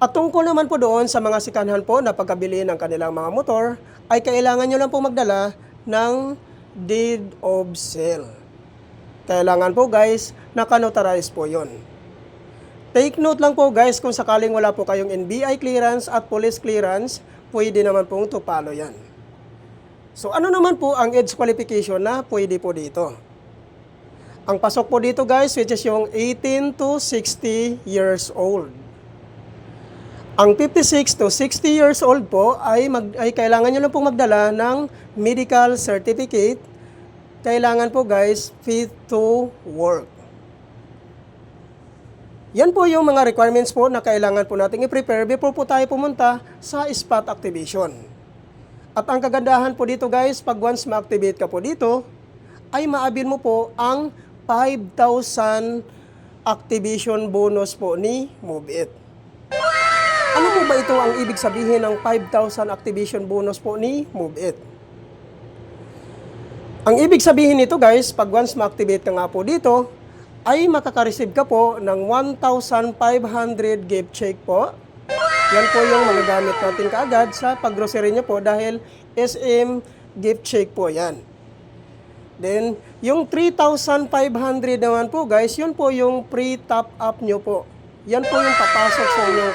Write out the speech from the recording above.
At tungkol naman po doon sa mga sikanhan po na pagkabili ng kanilang mga motor, ay kailangan nyo lang po magdala ng deed of sale. Kailangan po guys, nakanotarize po yon. Take note lang po guys, kung sakaling wala po kayong NBI clearance at police clearance, pwede naman pong to follow yan. So ano naman po ang age qualification na pwede po dito? Ang pasok po dito guys, which is yung 18 to 60 years old. Ang 56 to 60 years old po ay kailangan nyo lang pong magdala ng medical certificate. Kailangan po guys, fit to work. Yan po yung mga requirements po na kailangan po nating i-prepare before po tayo pumunta sa spot activation. At ang kagandahan po dito guys, pag once ma-activate ka po dito, ay maabil mo po ang 5,000 activation bonus po ni MoveIt. Ano po ba ito ang ibig sabihin ng 5,000 activation bonus po ni MoveIt? Ang ibig sabihin nito guys, pag once ma-activate ka nga po dito, ay makaka-receive ka po ng 1,500 gift check po. Yan po yung magagamit natin kaagad sa pag-grocery nyo po dahil SM gift check po yan. Then, yung 3,500 naman po guys, yun po yung pre-top up nyo po. Yan po yung papasok sa inyong